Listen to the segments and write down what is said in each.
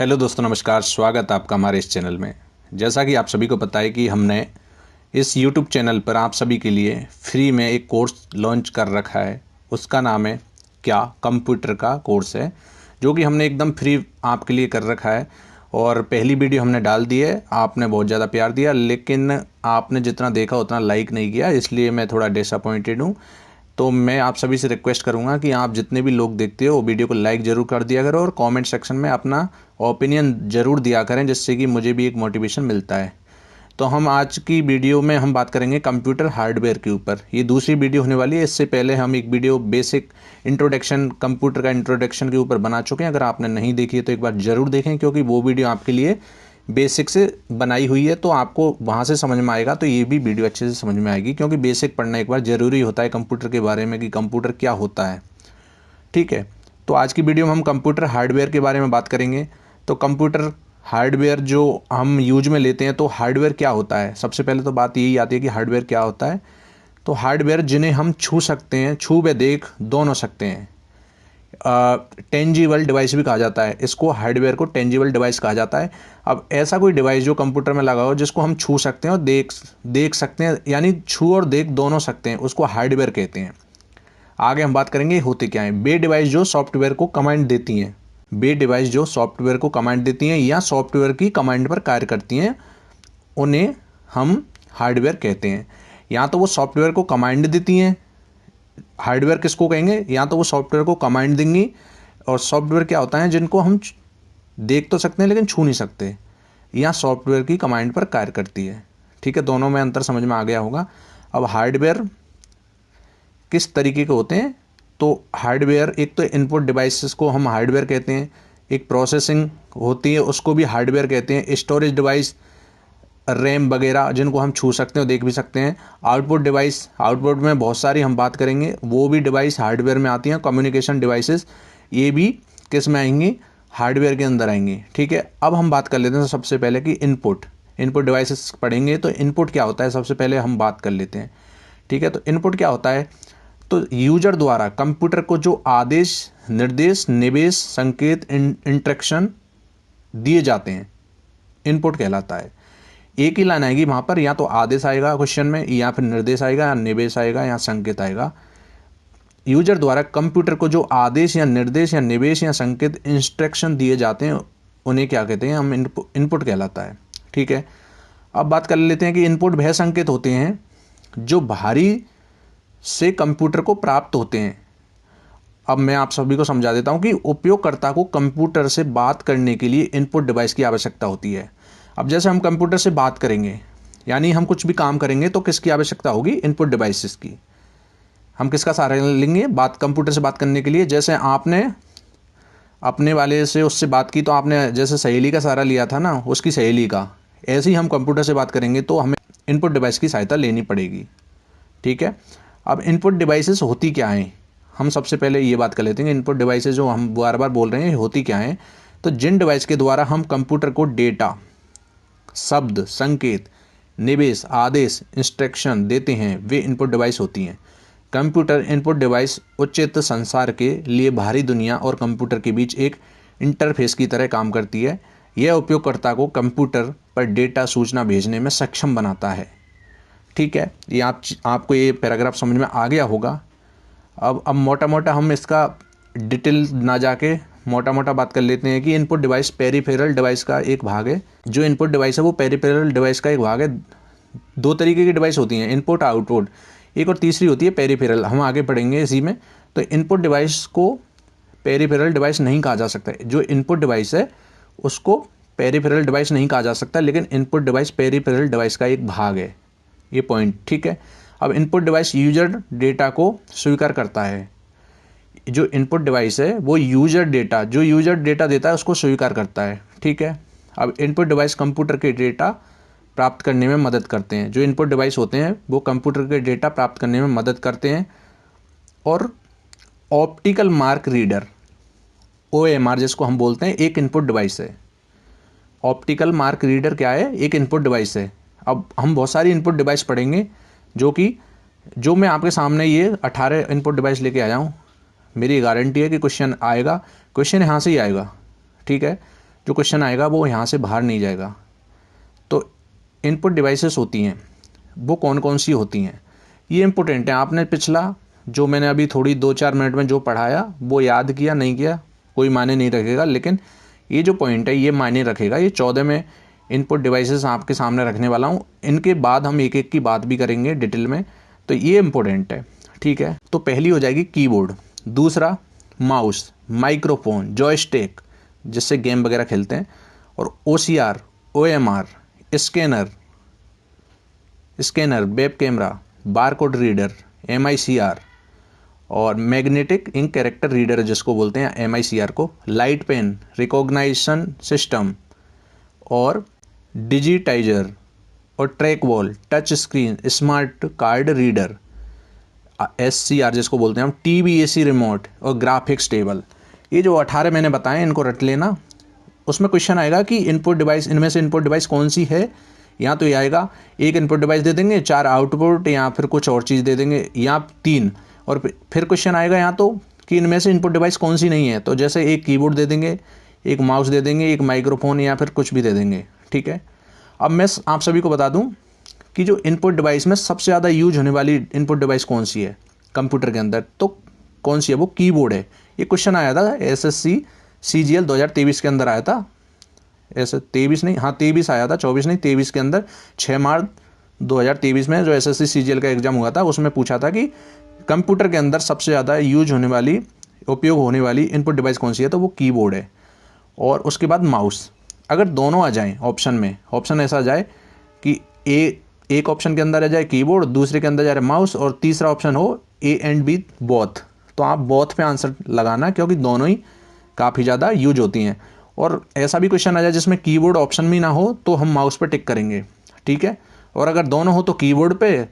Hello दोस्तों, नमस्कार। स्वागत है आपका हमारे इस चैनल में। जैसा कि आप सभी को पता है कि हमने इस यूट्यूब चैनल पर आप सभी के लिए फ्री में एक कोर्स लॉन्च कर रखा है। उसका नाम है क्या कंप्यूटर का कोर्स है, जो कि हमने एकदम फ्री आपके लिए कर रखा है। और पहली वीडियो हमने डाल दी है, आपने बहुत ज़्यादा प्यार दिया, लेकिन आपने जितना देखा उतना लाइक नहीं किया, इसलिए मैं थोड़ा डिसअपॉइंटेड हूँ। तो मैं आप सभी से रिक्वेस्ट करूंगा कि आप जितने भी लोग देखते हो वीडियो को लाइक ज़रूर कर दिया करो और कमेंट सेक्शन में अपना ओपिनियन ज़रूर दिया करें, जिससे कि मुझे भी एक मोटिवेशन मिलता है। तो हम आज की वीडियो में हम बात करेंगे कंप्यूटर हार्डवेयर के ऊपर। ये दूसरी वीडियो होने वाली है। इससे पहले हम एक वीडियो बेसिक इंट्रोडक्शन, कंप्यूटर का इंट्रोडक्शन के ऊपर बना चुके हैं। अगर आपने नहीं देखी है तो एक बार ज़रूर देखें, क्योंकि वो वीडियो आपके लिए बेसिक से बनाई हुई है, तो आपको वहाँ से समझ में आएगा, तो ये भी वीडियो अच्छे से समझ में आएगी, क्योंकि बेसिक पढ़ना एक बार ज़रूरी होता है कंप्यूटर के बारे में कि कंप्यूटर क्या होता है। ठीक है, तो आज की वीडियो में हम कंप्यूटर हार्डवेयर के बारे में बात करेंगे। तो कंप्यूटर हार्डवेयर जो हम यूज में लेते हैं, तो हार्डवेयर क्या होता है। सबसे पहले तो बात यही आती है कि हार्डवेयर क्या होता है। तो हार्डवेयर जिन्हें हम छू सकते हैं, छू व देख दोनों सकते हैं। टेंजिबल डिवाइस भी कहा जाता है इसको, हार्डवेयर को टेंजिबल डिवाइस कहा जाता है। अब ऐसा कोई डिवाइस जो कंप्यूटर में लगा हो जिसको हम छू सकते हैं और देख सकते हैं, यानी छू और देख दोनों सकते हैं, उसको हार्डवेयर कहते हैं। आगे हम बात करेंगे होते क्या हैं। वे डिवाइस जो सॉफ्टवेयर को कमांड देती हैं, वे डिवाइस जो सॉफ्टवेयर को कमांड देती हैं या सॉफ्टवेयर की कमांड पर कार्य करती हैं, उन्हें हम हार्डवेयर कहते हैं। या तो वो सॉफ्टवेयर को कमांड देती हैं, हार्डवेयर किसको कहेंगे, या तो वो सॉफ्टवेयर को कमांड देंगी। और सॉफ्टवेयर क्या होता है जिनको हम देख तो सकते हैं लेकिन छू नहीं सकते, या सॉफ्टवेयर की कमांड पर कार्य करती है। ठीक है, दोनों में अंतर समझ में आ गया होगा। अब हार्डवेयर किस तरीके के होते हैं, तो हार्डवेयर एक तो इनपुट डिवाइसेस को हम हार्डवेयर कहते हैं, एक प्रोसेसिंग होती है उसको भी हार्डवेयर कहते हैं, स्टोरेज डिवाइस, रैम वगैरह जिनको हम छू सकते हैं और देख भी सकते हैं। आउटपुट डिवाइस, आउटपुट में बहुत सारी हम बात करेंगे, वो भी डिवाइस हार्डवेयर में आती हैं। कम्युनिकेशन डिवाइसेस, ये भी किस में आएंगी, हार्डवेयर के अंदर आएंगे। ठीक है, अब हम बात कर लेते हैं सबसे पहले कि इनपुट डिवाइसेस पढ़ेंगे। तो इनपुट क्या होता है, सबसे पहले हम बात कर लेते हैं। ठीक है, तो इनपुट क्या होता है, तो यूजर द्वारा कंप्यूटर को जो आदेश, निर्देश, निवेश, संकेत, इंस्ट्रक्शन दिए जाते हैं, इनपुट कहलाता है। एक ही लाइन आएगी वहाँ पर, या तो आदेश आएगा क्वेश्चन में, या फिर निर्देश आएगा, या निवेश आएगा, या संकेत आएगा। यूजर द्वारा कंप्यूटर को जो आदेश या निर्देश या निवेश या संकेत, इंस्ट्रक्शन दिए जाते हैं, उन्हें क्या कहते हैं, हम इनपुट कहलाता है। ठीक है, अब बात कर लेते हैं कि इनपुट वह संकेत होते हैं जो बाहरी से कंप्यूटर को प्राप्त होते हैं। अब मैं आप सभी को समझा देता हूं कि उपयोगकर्ता को कंप्यूटर से बात करने के लिए इनपुट डिवाइस की आवश्यकता होती है। अब जैसे हम कंप्यूटर से बात करेंगे, यानी हम कुछ भी काम करेंगे, तो किसकी आवश्यकता होगी, इनपुट डिवाइसेस की। हम किसका सहारा लेंगे, कंप्यूटर से बात करने के लिए। जैसे आपने अपने वाले से उससे बात की, तो आपने जैसे सहेली का सहारा लिया था ना, उसकी सहेली का, ऐसे ही हम कंप्यूटर से बात करेंगे तो हमें इनपुट डिवाइस की सहायता लेनी पड़ेगी। ठीक है, अब इनपुट डिवाइसेस होती क्या हैं, हम सबसे पहले ये बात कर लेते हैं। इनपुट डिवाइसेस जो हम बार बार बोल रहे हैं होती क्या हैं, तो जिन डिवाइस के द्वारा हम कंप्यूटर को डेटा, शब्द, संकेत, निवेश, आदेश, इंस्ट्रक्शन देते हैं, वे इनपुट डिवाइस होती हैं। कंप्यूटर इनपुट डिवाइस उचित संसार के लिए बाहरी दुनिया और कंप्यूटर के बीच एक इंटरफेस की तरह काम करती है। यह उपयोगकर्ता को कंप्यूटर पर डेटा, सूचना भेजने में सक्षम बनाता है। ठीक है, ये आपको ये पैराग्राफ समझ में आ गया होगा। अब मोटा मोटा हम इसका डिटेल ना जाके मोटा मोटा बात कर लेते हैं कि इनपुट डिवाइस पेरिफेरल डिवाइस का एक भाग है। जो इनपुट डिवाइस है वो पेरिफेरल डिवाइस का एक भाग है। दो तरीके की डिवाइस होती हैं, इनपुट, आउटपुट, एक और तीसरी होती है पेरिफेरल, हम आगे पढ़ेंगे इसी में। तो इनपुट डिवाइस को पेरिफेरल डिवाइस नहीं कहा जा सकता। जो इनपुट डिवाइस है उसको पेरिफेरल डिवाइस नहीं कहा जा सकता, लेकिन इनपुट डिवाइस पेरिफेरल डिवाइस का एक भाग है, ये पॉइंट। ठीक है, अब इनपुट डिवाइस यूजर डेटा को स्वीकार करता है। जो इनपुट डिवाइस है वो यूजर डेटा, जो यूजर डेटा देता है उसको स्वीकार करता है। ठीक है, अब इनपुट डिवाइस कंप्यूटर के डेटा प्राप्त करने में मदद करते हैं। जो इनपुट डिवाइस होते हैं वो कंप्यूटर के डेटा प्राप्त करने में मदद करते हैं। और ऑप्टिकल मार्क रीडर, OMR जिसको हम बोलते हैं, एक इनपुट डिवाइस है। ऑप्टिकल मार्क रीडर क्या है, एक इनपुट डिवाइस है। अब हम बहुत सारी इनपुट डिवाइस पढ़ेंगे, जो मैं आपके सामने ये 18 इनपुट डिवाइस लेके आया हूँ। मेरी गारंटी है कि क्वेश्चन आएगा, क्वेश्चन यहाँ से ही आएगा। ठीक है, जो क्वेश्चन आएगा वो यहाँ से बाहर नहीं जाएगा। तो इनपुट डिवाइसेस होती हैं, वो कौन कौन सी होती हैं, ये इम्पोर्टेंट है। आपने पिछला जो मैंने अभी थोड़ी 2-4 मिनट में जो पढ़ाया वो याद किया नहीं किया कोई मायने नहीं रखेगा, लेकिन ये जो पॉइंट है ये मायने रखेगा। ये 14 में इनपुट डिवाइसेस आपके सामने रखने वाला हूँ, इनके बाद हम एक एक की बात भी करेंगे डिटेल में, तो ये इम्पोर्टेंट है, ठीक है। तो पहली हो जाएगी कीबोर्ड, दूसरा माउस, माइक्रोफोन, जॉयस्टिक जिससे गेम वगैरह खेलते हैं, और OCR, OMR, scanner, web camera, barcode reader, MICR, और मैग्नेटिक इंक कैरेक्टर रीडर जिसको बोलते हैं MICR को, लाइट पेन, रिकॉग्नाइजेशन सिस्टम, और डिजिटाइजर, और track wall, touch screen, smart card reader, SCR जिसको बोलते हैं हम, TBAC रिमोट, और ग्राफिक्स टेबल। ये जो 18 मैंने बताए इनको रट लेना। उसमें क्वेश्चन आएगा कि इनपुट डिवाइस, इनमें से इनपुट डिवाइस कौन सी है, या तो ये आएगा एक इनपुट डिवाइस दे देंगे, 4 आउटपुट, या फिर कुछ और चीज़ दे देंगे, या 3, और फिर क्वेश्चन आएगा यहाँ तो कि इनमें से इनपुट डिवाइस कौन सी नहीं है, तो जैसे एक कीबोर्ड दे देंगे, एक माउस दे देंगे, एक माइक्रोफोन, या फिर कुछ भी दे देंगे, ठीक है। अब मैं आप सभी को बता दूं कि जो इनपुट डिवाइस में सबसे ज़्यादा यूज होने वाली इनपुट डिवाइस कौन सी है कंप्यूटर के अंदर, तो कौन सी है, वो कीबोर्ड है। ये क्वेश्चन आया था SSC CGL 2023 के अंदर आया था, ऐसे 23 नहीं, हाँ 23 आया था, 24 नहीं 23 के अंदर, 6 मार्च 2023 में जो SSC CGL का एग्जाम हुआ था उसमें पूछा था कि कंप्यूटर के अंदर सबसे ज़्यादा यूज होने वाली, उपयोग होने वाली इनपुट डिवाइस कौन सी है, तो वो कीबोर्ड है। और उसके बाद माउस। अगर दोनों आ जाएं ऑप्शन में, ऑप्शन ऐसा आ जाए कि एक ऑप्शन के अंदर आ जाए कीबोर्ड, दूसरे के अंदर जा रहा माउस, और तीसरा ऑप्शन हो A and B बोथ, तो आप बोथ पे आंसर लगाना, क्योंकि दोनों ही काफ़ी ज़्यादा यूज होती हैं। और ऐसा भी क्वेश्चन आ जाए जिसमें कीबोर्ड ऑप्शन भी ना हो तो हम माउस पे टिक करेंगे, ठीक है। और अगर दोनों हो तो कीबोर्ड पे,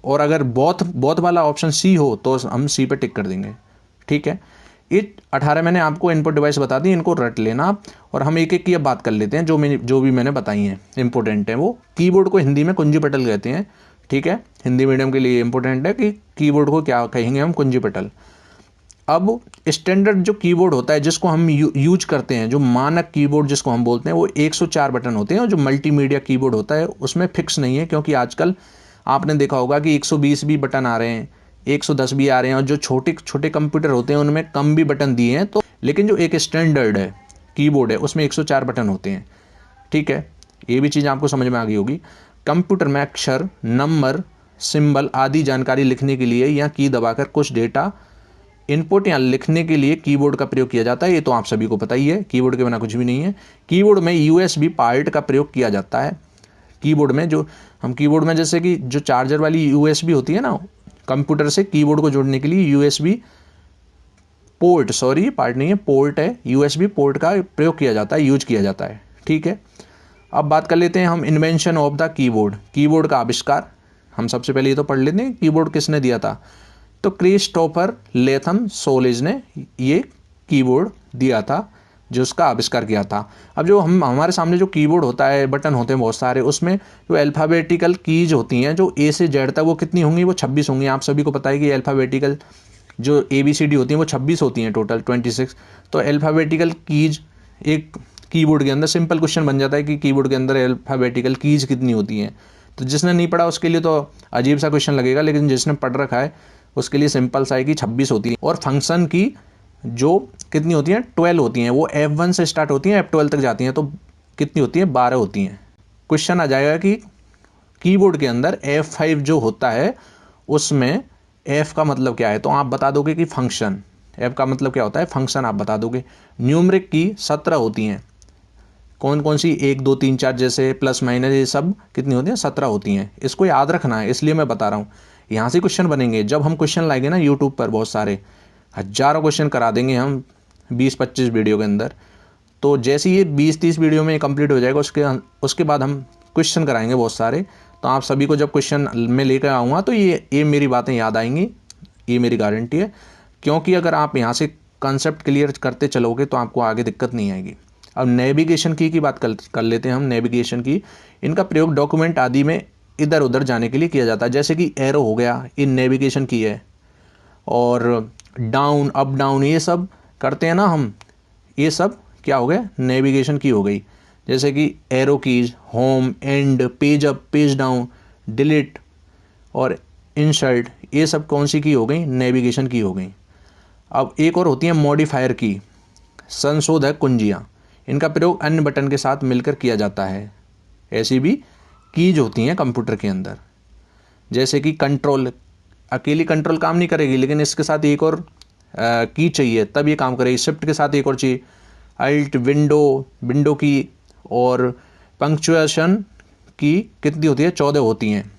और अगर बोथ वाला ऑप्शन C हो तो हम C पे टिक कर देंगे, ठीक है। ये 18 मैंने आपको इनपुट डिवाइस बता दी, इनको रट लेना आप। और हम एक एक की अब बात कर लेते हैं, जो भी मैंने बताई हैं इंपॉर्टेंट है। वो कीबोर्ड को हिंदी में कुंजी पटल कहते हैं, ठीक है। हिंदी मीडियम के लिए इंपॉर्टेंट है कि कीबोर्ड को क्या कहेंगे हम, कुंजी पटल। अब स्टैंडर्ड जो कीबोर्ड होता है जिसको हम यूज करते हैं, जो मानक कीबोर्ड जिसको हम बोलते हैं, वो 104 बटन होते हैं, और जो मल्टीमीडिया कीबोर्ड होता है उसमें फिक्स नहीं है, क्योंकि आजकल आपने देखा होगा कि 120 भी बटन आ रहे हैं, 110 भी आ रहे हैं, और जो छोटे छोटे कंप्यूटर होते हैं उनमें कम भी बटन दिए हैं। तो लेकिन जो एक स्टैंडर्ड है कीबोर्ड है उसमें 104 बटन होते हैं, ठीक है। ये भी चीज़ आपको समझ में आ गई होगी। कंप्यूटर में अक्षर, नंबर, सिंबल आदि जानकारी लिखने के लिए या की दबाकर कुछ डेटा इनपुट या लिखने के लिए कीबोर्ड का प्रयोग किया जाता है। ये तो आप सभी को पता ही है, कीबोर्ड के बिना कुछ भी नहीं है। कीबोर्ड में USB पार्ट का प्रयोग किया जाता है। कीबोर्ड में जो हम कीबोर्ड में जैसे कि जो चार्जर वाली USB होती है ना, कंप्यूटर से कीबोर्ड को जोड़ने के लिए USB पोर्ट, सॉरी पार्ट नहीं है, पोर्ट है, USB पोर्ट का प्रयोग किया जाता है, यूज किया जाता है, ठीक है। अब बात कर लेते हैं हम invention of the keyboard, keyboard का आविष्कार। हम सबसे पहले ये तो पढ़ लेते हैं कीबोर्ड किसने दिया था, तो क्रिस्टोफर लेथम सोलेज ने ये कीबोर्ड दिया था, जो उसका आविष्कार किया था। अब जो हमारे सामने जो कीबोर्ड होता है, बटन होते हैं बहुत सारे, उसमें जो अल्फ़ाबेटिकल कीज होती हैं जो A से Z तक, वो कितनी होंगी, वो 26 होंगी। आप सभी को पता है कि अल्फ़ाबेटिकल जो ABCD होती हैं वो 26 होती हैं, टोटल 26। तो अल्फ़ाबेटिकल कीज एक कीबोर्ड के अंदर, सिंपल क्वेश्चन बन जाता है कि कीबोर्ड के अंदर अल्फ़ाबेटिकल कीज कितनी होती हैं। तो जिसने नहीं पढ़ा उसके लिए तो अजीब सा क्वेश्चन लगेगा, लेकिन जिसने पढ़ रखा है उसके लिए सिंपल सा है कि 26 होती है। और फंक्शन की जो कितनी होती हैं, 12 होती हैं। वो F1 से स्टार्ट होती हैं, F12 तक जाती हैं, तो कितनी होती हैं, 12 होती हैं। क्वेश्चन आ जाएगा कि कीबोर्ड के अंदर F5 जो होता है उसमें F का मतलब क्या है, तो आप बता दोगे कि फंक्शन। F का मतलब क्या होता है, फंक्शन आप बता दोगे। न्यूमरिक की 17 होती हैं। कौन कौन सी, 1 2 3 4 जैसे प्लस माइनस, ये सब कितनी होती हैं, 17 होती हैं। इसको याद रखना है, इसलिए मैं बता रहा हूँ। यहाँ से क्वेश्चन बनेंगे। जब हम क्वेश्चन लाएंगे ना यूट्यूब पर, बहुत सारे हज़ारों क्वेश्चन करा देंगे हम 20-25 वीडियो के अंदर। तो जैसे ये 20-30 वीडियो में कंप्लीट हो जाएगा, उसके बाद हम क्वेश्चन कराएंगे बहुत सारे। तो आप सभी को जब क्वेश्चन में लेकर आऊँगा तो ये मेरी बातें याद आएंगी, ये मेरी गारंटी है। क्योंकि अगर आप यहाँ से कंसेप्ट क्लियर करते चलोगे तो आपको आगे दिक्कत नहीं आएगी। अब नेविगेशन की बात कर लेते हैं हम। नेविगेशन की, इनका प्रयोग डॉक्यूमेंट आदि में इधर उधर जाने के लिए किया जाता है। जैसे कि एरो हो गया, इन नेविगेशन की है, और डाउन, अप डाउन, ये सब करते हैं ना हम, ये सब क्या हो गया, नेविगेशन की हो गई। जैसे कि arrow keys, home, and, page up, page down, delete और इंसर्ट, ये सब कौन सी की हो गई, नेविगेशन की हो गई। अब एक और होती है मॉडिफायर की, संशोधक कुंजियाँ। इनका प्रयोग अन्य बटन के साथ मिलकर किया जाता है। ऐसी भी कीज होती हैं कंप्यूटर के अंदर। जैसे कि कंट्रोल, अकेली कंट्रोल काम नहीं करेगी, लेकिन इसके साथ एक और की चाहिए तब ये काम करेगी। शिफ्ट के साथ एक और चाहिए, अल्ट, विंडो की, और पंक्चुएशन की कितनी होती है, 14 होती हैं।